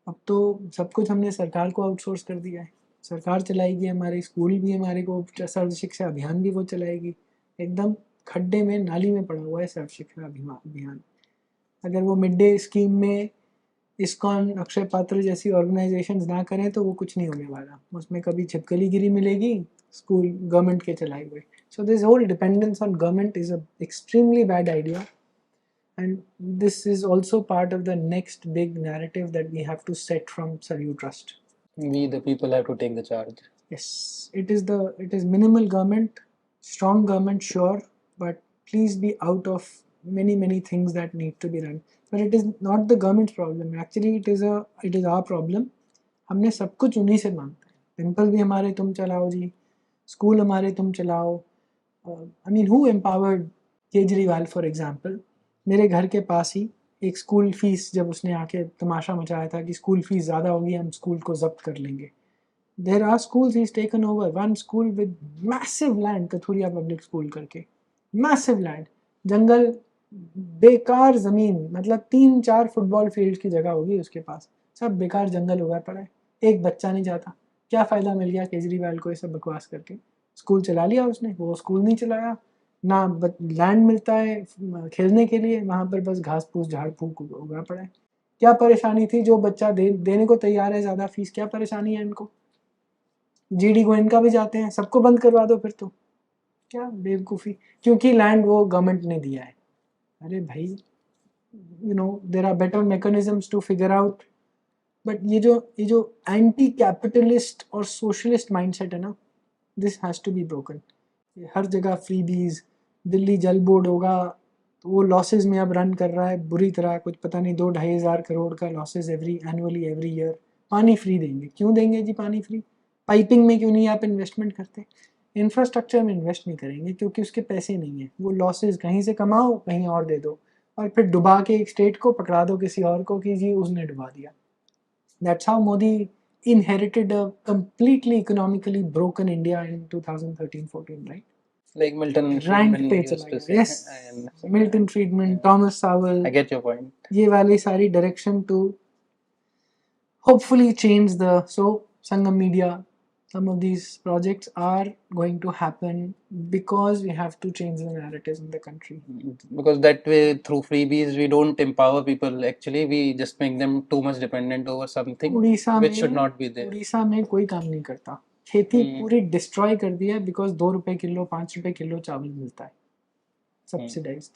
अब तो सब कुछ हमने सरकार को आउटसोर्स कर दिया है. सरकार चलाएगी, हमारे स्कूल भी हमारे को, सर्व शिक्षा अभियान भी वो चलाएगी. एकदम खड्डे में, नाली में पड़ा हुआ है सर्व शिक्षा अभियान. अगर वो मिड डे स्कीम में इस्कॉन, अक्षय पात्र जैसी ऑर्गेनाइजेशंस ना करें तो वो कुछ नहीं होने वाला. उसमें कभी छिपकली गिरी मिलेगी, स्कूल गवर्नमेंट के चलाए हुए. So this whole dependence on government is a extremely bad idea, and this is also part of the next big narrative that we have to set from Sarayu Trust. We the people have to take the charge. Yes, it is minimal government, strong government, sure, but please be out of many things that need to be run. But it is not the government's problem. Actually, it is our problem. हमने सब कुछ उन्हीं से मांगते हैं. Temple भी हमारे तुम चलाओ जी, स्कूल हमारे तुम चलाओ. I mean, who empowered Kejriwal for example? मेरे घर के पास ही एक स्कूल फीस, जब उसने आके तमाशा मचाया था कि स्कूल फीस ज़्यादा होगी, हम स्कूल को जब्त कर लेंगे. There are schools he's taken over. One school with massive land, Kathuria public school करके, massive land, जंगल, बेकार ज़मीन, मतलब 3-4 फुटबॉल फील्ड की जगह होगी उसके पास, सब बेकार जंगल उगा पड़ा है. एक बच्चा नहीं जाता. क्या फ़ायदा मिल गया केजरीवाल को ये सब बकवास करके? स्कूल चला लिया उसने, वो स्कूल नहीं चलाया. ना लैंड मिलता है खेलने के लिए, वहाँ पर बस घास फूस झाड़ फूक उगा पड़ा है. क्या परेशानी थी? जो बच्चा देने को तैयार है ज़्यादा फीस, क्या परेशानी है इनको? जीडी गोयनका भी जाते हैं, सबको बंद करवा दो फिर तो। क्या बेवकूफ़ी, क्योंकि लैंड वो गवर्नमेंट ने दिया है। अरे भाई, there are better mechanisms to figure out. But ये जो एंटी कैपिटलिस्ट और सोशलिस्ट माइंडसेट है ना, this has to be broken. हर जगह फ्रीबीज, दिल्ली जल बोर्ड होगा तो वो लॉसेस में अब रन कर रहा है बुरी तरह, कुछ पता नहीं 2-2.5 हज़ार करोड़ का लॉसेस एनुअली एवरी ईयर। पानी फ्री देंगे, क्यों देंगे जी पानी फ्री? पाइपिंग में क्यों नहीं आप इन्वेस्टमेंट करते? इंफ्रास्ट्रक्चर में इन्वेस्ट नहीं करेंगे क्योंकि उसके पैसे नहीं है। वो लॉसेस कहीं से कमाओ, कहीं और दे दो, और फिर डुबा के एक स्टेट को पकड़ा दो किसी और को कि जी उसने डुबा दिया। That's how Modi inherited a completely economically broken India in 2013-14, right? Like Milton rank Friedman पे used चला to गया। say. Yes, I understand. Milton Friedman, Yeah, Thomas Sowell, I get your point. ये वाली सारी direction to hopefully change the Sangam media. Some of these projects are going to happen because we have to change the narratives in the country. Because that way, through freebies, we don't empower people. Actually, we just make them too much dependent over something Orissa which should में not be there. Orissa में कोई काम नहीं करता, खेती पूरी destroy कर दिया बिकॉज 2 रुपए किलो 5 रुपए किलो चावल मिलता है subsidized.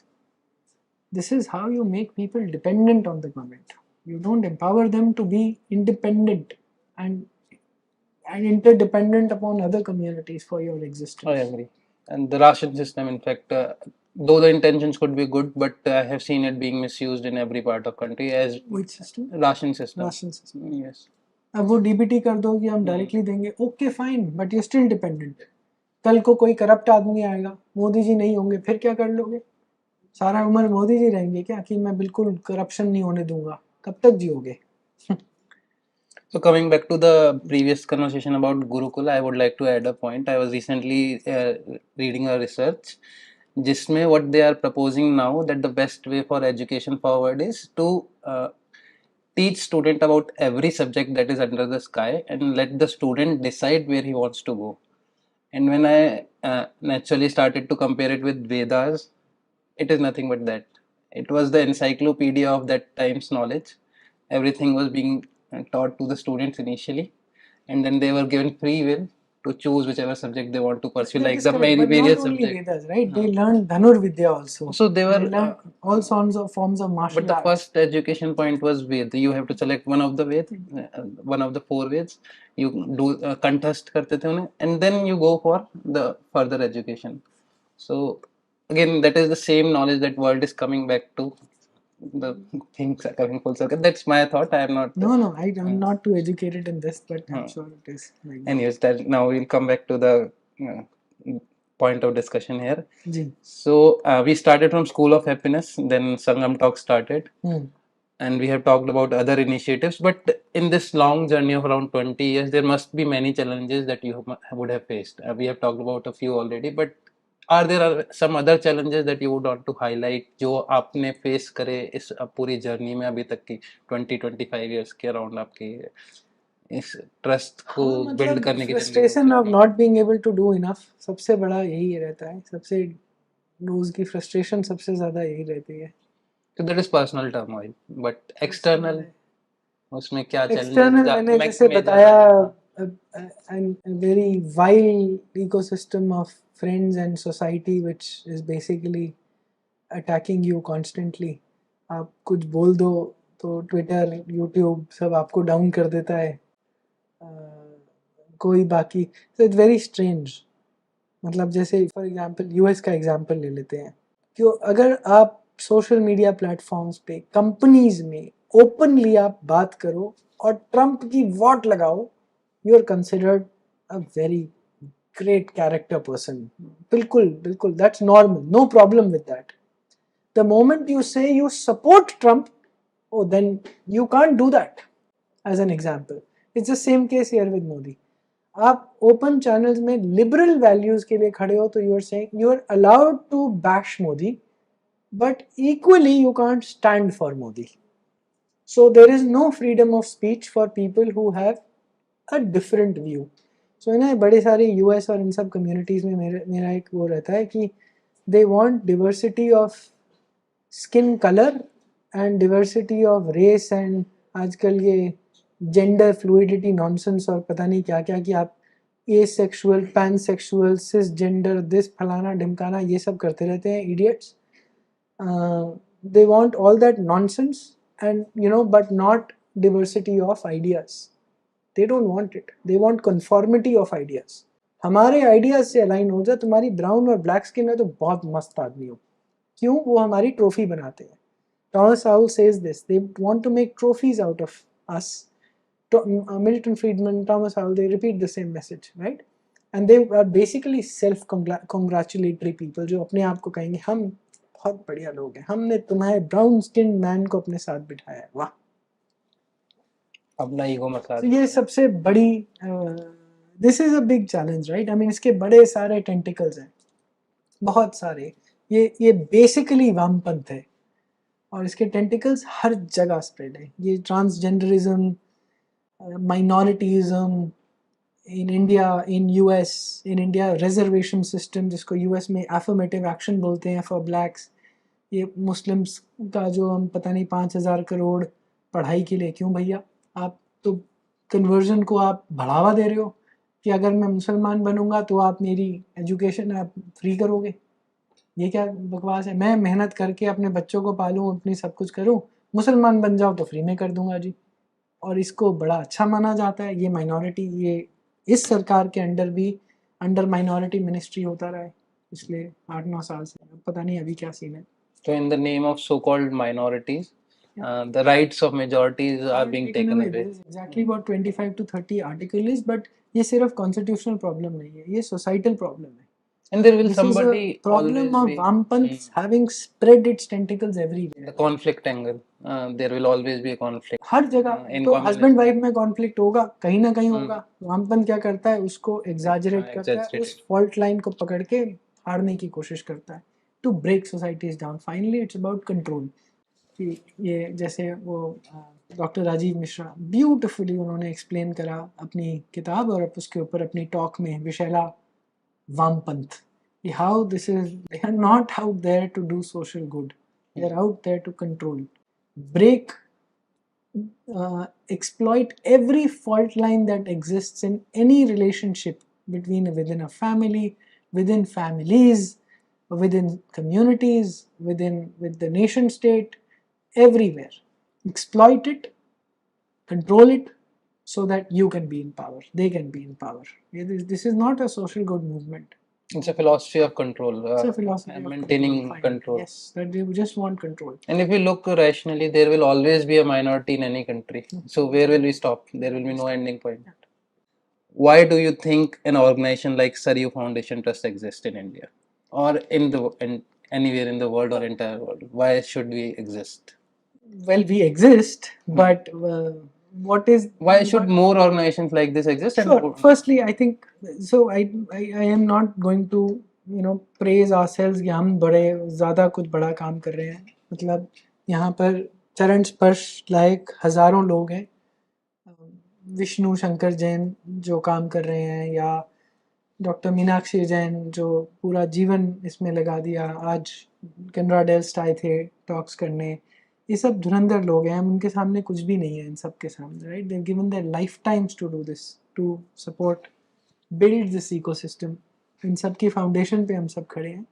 This is how you make people dependent on the government. You don't empower them to be independent and interdependent upon other communities for your existence. I agree. And the ration system, in fact, though the intentions could be good, but I have seen it being misused in every part of country as Which system? ration system. Ration system. Yes. अब वो DBT कर दो कि हम directly देंगे, okay fine, but you still dependent. कल को कोई करप्ट आदमी आएगा, मोदी जी नहीं होंगे, फिर क्या कर लोगे? सारा उम्र मोदी जी रहेंगे क्या कि मैं बिल्कुल करप्शन नहीं होने दूंगा? कब तक जियोगे? So coming back to the previous conversation about Gurukul, I would like to add a point. I was recently reading a research, जिसमें what they are proposing now that the best way for education forward is to teach student about every subject that is under the sky and let the student decide where he wants to go. And when I naturally started to compare it with Vedas, it is nothing but that. It was the encyclopedia of that time's knowledge. Everything was being taught to the students initially, and then they were given free will to choose whichever subject they want to pursue, That like is the correct, but not various only subjects. Vedas, right? They learned Dhanur Vidya also. So they They were, learned all sorts of forms of martial but the arts. first education point was Ved. You have to select one of the Ved, one of the four Veds. You do contest karte the unhe, and then you go for the further education. So again, that is the same knowledge that world is coming back to. The things are coming full circle. That's my thought. I am not. No, I'm not too educated in this, but I'm sure it is like that. Anyways, that now we'll come back to the point of discussion here. Ji. So we started from School of Happiness, then Sangam Talks started, and we have talked about other initiatives. But in this long journey of around 20 years, there must be many challenges that you would have faced. We have talked about a few already, but are there some other challenges that you would want to highlight जो आपने face करे इस पूरी journey में अभी तक की 20-25 years के around आपकी इस ट्रस्ट को बिल्ड करने की frustration of not being able to do enough, सबसे बड़ा यही रहता है, सबसे रोज की फ्रस्ट्रेशन सबसे ज्यादा यही रहती है। तो that is personal turmoil, but external उसमें क्या एक्सटर्नल मैंने जैसे बताया, very vile ecosystem of friends and society which is basically attacking you constantly. आप कुछ बोल दो तो ट्विटर यूट्यूब सब आपको डाउन कर देता है, कोई बाकी, so it's very strange. मतलब जैसे फॉर एग्जांपल यूएस का एग्जांपल ले लेते हैं, क्यों अगर आप सोशल मीडिया प्लेटफॉर्म्स पे कंपनीज में ओपनली आप बात करो और ट्रम्प की वोट लगाओ, you are considered a very great character person. बिल्कुल बिल्कुल, that's normal, no problem with that. The moment you say you support Trump, oh then you can't do that. As an example, it's the same case here with Modi. आप open channels में liberal values के लिए खड़े हो तो you are saying you are allowed to bash Modi, but equally you can't stand for Modi. So there is no freedom of speech for people who have a different view. So ना बड़े सारे US और इन सब कम्युनिटीज़ में मेरा एक वो रहता है कि they want diversity of skin colour and diversity of race and आजकल ये gender fluidity nonsense और पता नहीं क्या क्या कि आप asexual, pansexual, cisgender, this फलाना ढिमकाना ये सब करते रहते हैं idiots. They want all that nonsense and but not diversity of ideas. They don't want it. They want conformity of ideas. हमारे आइडियाज से अलाइन हो जाए. तुम्हारी ब्राउन और ब्लैक स्किन है तो बहुत मस्त आदमी हो. क्यों? वो हमारी ट्रॉफी बनाते हैं. Thomas Sowell says this. They want to make trophies out of us. Milton Friedman, Thomas Sowell, they repeat the same message, right? And they are basically self-congratulatory people जो अपने आप को कहेंगे हम बहुत बढ़िया लोग हैं, हमने तुम्हारे ब्राउन स्किन मैन को अपने साथ बिठाया है. वाह, अपना ईगो मसाज. तो ये सबसे बड़ी this is a big challenge, right? I mean इसके बड़े सारे टेंटिकल्स हैं, बहुत सारे. ये बेसिकली वामपंथ है और इसके टेंटिकल्स हर जगह स्प्रेड है. ये transgenderism, minoritism in India, in US, in India reservation system जिसको यूएस में एफर्मेटिव एक्शन बोलते हैं फॉर ब्लैक्स. ये मुस्लिम्स का जो हम पता नहीं 5,000 करोड़ पढ़ाई के लिए. क्यों भैया? आप तो कन्वर्जन को आप बढ़ावा दे रहे हो कि अगर मैं मुसलमान बनूंगा तो आप मेरी एजुकेशन आप फ्री करोगे. ये क्या बकवास है? मैं मेहनत करके अपने बच्चों को पालूं, अपनी सब कुछ करूं, मुसलमान बन जाओ तो फ्री में कर दूंगा जी. और इसको बड़ा अच्छा माना जाता है. ये माइनॉरिटी, ये इस सरकार के अंडर भी अंडर माइनॉरिटी मिनिस्ट्री होता रहा है पिछले 8-9 साल से. पता नहीं अभी क्या सीन है. So in the name of so-called minorities, the rights of majorities are being taken away. This is exactly what 25 to 30 article is, but ये सिर्फ constitutional problem नहीं है, ये societal problem है. And there will This somebody is a problem always of be Vampants having spread its tentacles everywhere. the conflict angle. There will always be a conflict. हर जगह in तो communism. Husband wife में conflict होगा, कहीं ना कहीं होगा. वामपंथ क्या करता है? उसको एग्जैजरेट करता है, exaggerated. उस फॉल्ट लाइन को पकड़ के हारने की कोशिश करता है to break societies down. Finally it's about control. ये जैसे वो डॉक्टर राजीव मिश्रा ब्यूटिफुली उन्होंने एक्सप्लेन करा अपनी किताब और उसके ऊपर अपनी टॉक में, Vishaila Vampanth, how this is, they are not out there to do social good, they are out there to control, break, exploit every fault line that exists in any relationship within a family, within families, within communities, with the nation state, everywhere. Exploit it, control it, so that you can be in power, they can be in power. This is not a social good movement. It's a philosophy of control. It's a philosophy and of maintaining control. control. Yes, that they just want control. And if we look rationally, there will always be a minority in any country. So where will we stop? There will be no ending point. Why do you think an organization like Sarayu Foundation Trust exists in India, or in anywhere in the world or entire world? Why should we exist? Well, we exist, but what is Why should more organizations like this exist? Sure. Firstly, I think so. I am not going to praise ourselves कि हम बड़े ज़्यादा कुछ बड़ा काम कर रहे हैं. मतलब यहाँ पर चरण स्पर्श लायक हज़ारों लोग हैं. विष्णु शंकर जैन जो काम कर रहे हैं, या डॉक्टर मीनाक्षी जैन जो पूरा जीवन इसमें लगा दिया. आज कनरा डेल्स्ट आए थे टॉक्स करने. ये सब धुरंधर लोग हैं, हम उनके सामने कुछ भी नहीं है इन सब के सामने, right? They have given their life times to do this, to support build this ecosystem. इन सब की फाउंडेशन पे हम सब खड़े हैं.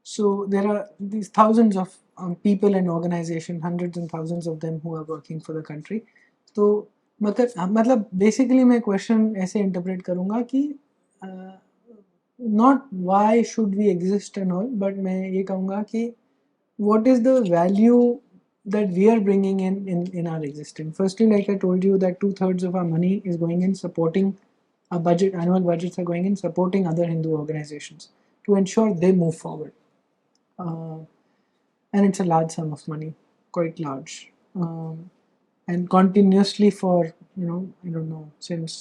So there are these thousands of people and organization, hundreds and thousands of them who are working for the country. तो मतलब बेसिकली मैं क्वेश्चन ऐसे इंटरप्रेट करूँगा कि not why should we exist and all, but मैं ये कहूँगा कि what is the value that we are bringing in our existence. Firstly, like I told you, that 2/3 of our money is going in supporting our budget. Annual budgets are going in supporting other Hindu organizations to ensure they move forward. And it's a large sum of money, quite large. And continuously for, I don't know, since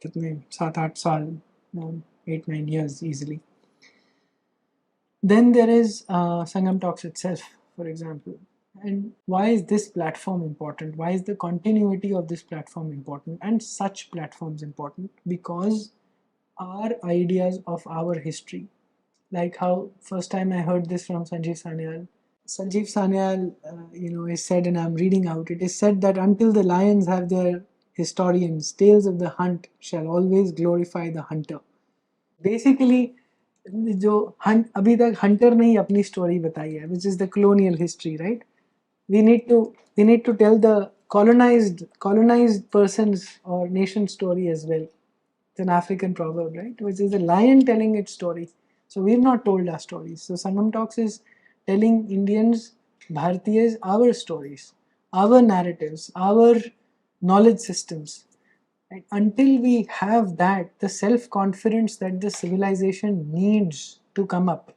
7-8 saal, 8-9 years easily. Then there is Sangam Talks itself, for example. And why is this platform important? Why is the continuity of this platform important and such platforms important? Because our ideas of our history, like how first time I heard this from Sanjeev Sanyal, Sanjeev Sanyal, is said, and I'm reading out. It is said that until the lions have their historians, tales of the hunt shall always glorify the hunter. Basically, जो hunt अभी तक hunter ने ही अपनी story बताई है, which is the colonial history, right? We need to tell the colonized person's or nation story as well. It's an African proverb, right? Which is a lion telling its story. So we've not told our stories. So Sangam Talks is telling Indians, Bharatiyas, our stories, our narratives, our knowledge systems. Right? Until we have that, the self-confidence that the civilization needs to come up,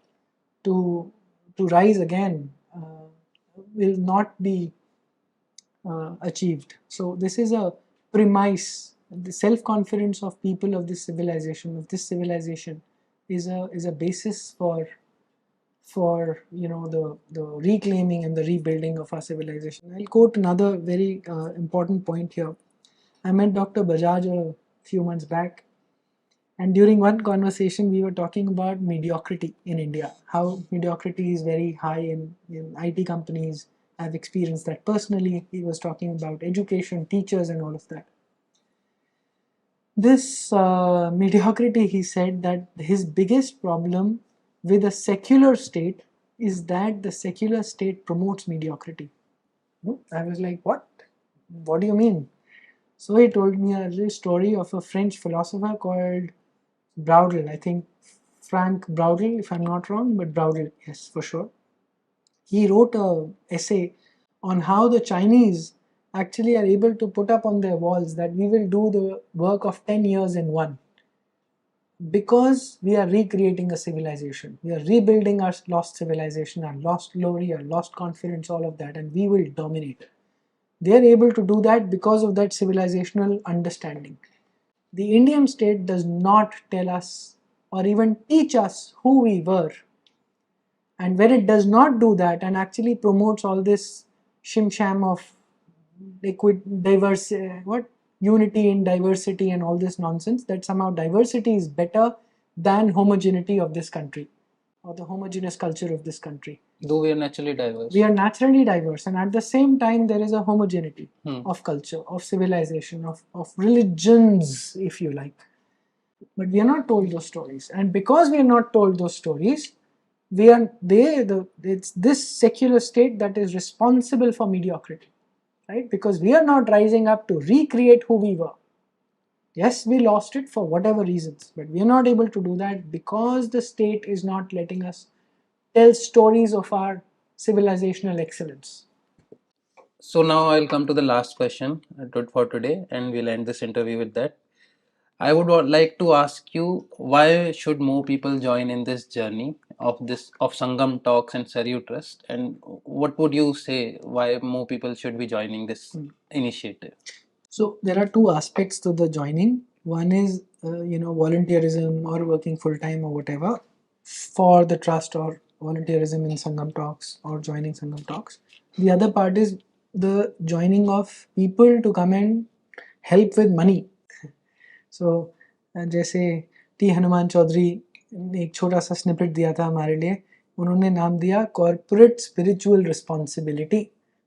to rise again, will not be achieved. So this is a premise. The self-confidence of people of this civilization, is a basis for the reclaiming and the rebuilding of our civilization. I'll quote another very important point here. I met Dr. Bajaj a few months back, and during one conversation, we were talking about mediocrity in India, how mediocrity is very high in IT companies. I've experienced that personally. He was talking about education, teachers, and all of that. This mediocrity, he said that his biggest problem with a secular state is that the secular state promotes mediocrity. I was like, what? What do you mean? So he told me a little story of a French philosopher called Braudel, I think Frank Braudel, if I'm not wrong, but Braudel, yes, for sure. He wrote a essay on how the Chinese actually are able to put up on their walls that we will do the work of 10 years in one, because we are recreating a civilization. We are rebuilding our lost civilization, our lost glory, our lost confidence, all of that, and we will dominate. They are able to do that because of that civilizational understanding. The Indian state does not tell us or even teach us who we were. And when it does not do that and actually promotes all this shim-sham of unity in diversity and all this nonsense, that somehow diversity is better than homogeneity of this country or the homogeneous culture of this country. Though we are naturally diverse. We are naturally diverse, and at the same time, there is a homogeneity of culture, of civilization, of religions, if you like. But we are not told those stories, and because we are not told those stories, it's this secular state that is responsible for mediocrity, right? Because we are not rising up to recreate who we were. Yes, we lost it for whatever reasons, but we are not able to do that because the state is not letting us tell stories of our civilizational excellence. So now I'll come to the last question for today, and we'll end this interview with that. I would like to ask you, why should more people join in this journey of Sangam Talks and Sarayu Trust, and what would you say why more people should be joining this initiative? So there are two aspects to the joining. One is volunteerism or working full time or whatever for the trust, or volunteerism in Sangam Talks or joining Sangam Talks. The other part is the joining of people to come and help with money. So जैसे T Hanuman Chaudhary ने एक छोटा सा snippet दिया था हमारे लिए, उन्होंने नाम दिया कॉर्पोरेट स्पिरिचुअल रिस्पॉन्सिबिलिटी.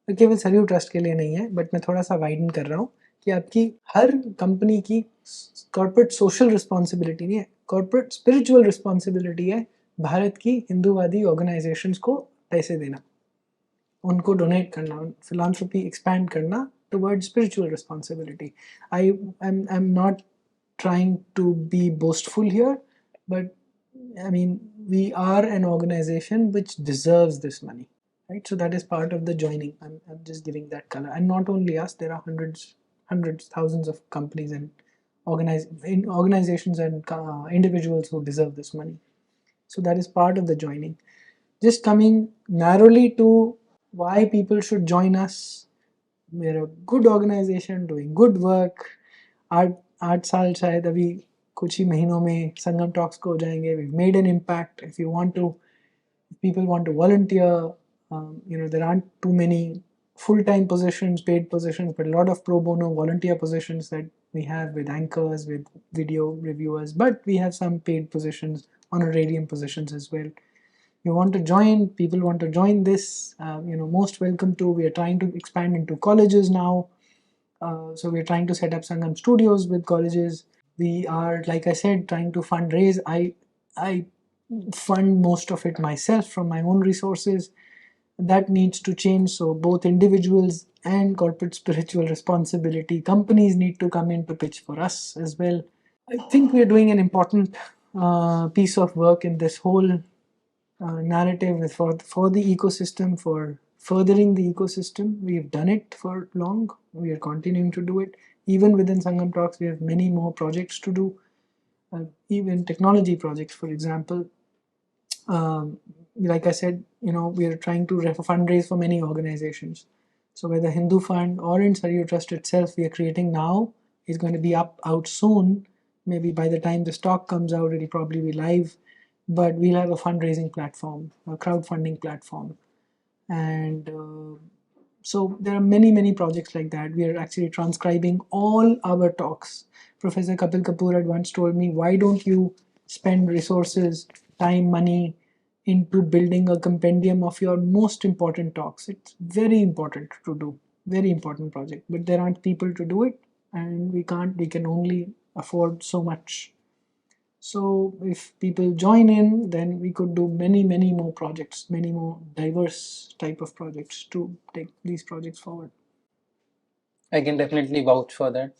तो केवल सरयू ट्रस्ट के लिए नहीं है, बट मैं थोड़ा सा वाइडन कर रहा हूँ कि आपकी हर कंपनी की कॉर्पोरेट सोशल रिस्पॉन्सिबिलिटी नहीं है, कॉर्पोरेट स्पिरिचुअल रिस्पॉन्सिबिलिटी है भारत की हिंदूवादी ऑर्गेनाइजेशंस को पैसे देना, उनको डोनेट करना, फिलांथ्रोपी एक्सपैंड करना towards spiritual responsibility. I'm not trying to be boastful here, but I mean, we are an organization which deserves this money, right? So that is part of the joining. I'm just giving that color. And not only us, there are hundreds, thousands of companies and organizations and individuals who deserve this money. So that is part of the joining. Just coming narrowly to why people should join us. We're a good organization doing good work. 8 साल शायद अभी कुछ ही महीनों में संगम talks को हो जाएंगे. We've made an impact. If people want to volunteer, there aren't too many full-time positions, paid positions, but a lot of pro bono volunteer positions that we have with anchors, with video reviewers, but we have some paid positions, honorarium positions as well. you want to join, people want to join this, most welcome to. We are trying to expand into colleges now. So we're trying to set up Sangam studios with colleges. We are, like I said, trying to fundraise. I fund most of it myself from my own resources. That needs to change. So both individuals and corporate spiritual responsibility, companies need to come in to pitch for us as well. I think we're doing an important piece of work in this whole narrative for the ecosystem, for furthering the ecosystem. We've done it for long. We are continuing to do it. Even within Sangam Talks, we have many more projects to do. Even technology projects, for example. Like I said, we are trying to fundraise for many organizations. So whether Hindu Fund or in Sarayu Trust itself, we are creating now, is going to be out soon. Maybe by the time this talk comes out, it'll probably be live. But we'll have a fundraising platform, a crowdfunding platform. And so there are many projects like that. We are actually transcribing all our talks. Professor Kapil Kapoor had once told me, why don't you spend resources, time, money into building a compendium of your most important talks? It's very important to do, very important project, but there aren't people to do it, and we can only afford so much. So if people join in, then we could do many more projects, many more diverse type of projects to take these projects forward. I can definitely vouch for that,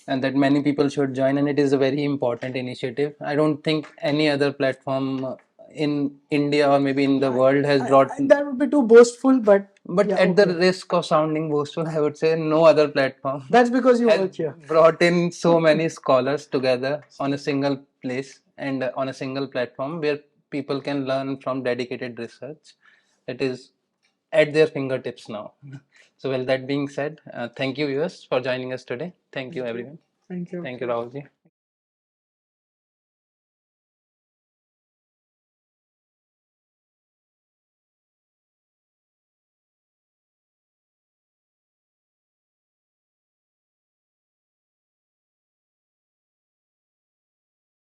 and that many people should join, and it is a very important initiative. I don't think any other platform in India or maybe in the world has brought. That would be too boastful, but yeah, at the okay. risk of sounding boastful, I would say no other platform That's because you has work here. brought in so many scholars together on a single place and on a single platform where people can learn from dedicated research that is at their fingertips now. So, well, that being said, thank you, viewers, for joining us today. Thank you, everyone. Thank you. Thank you, Rahulji.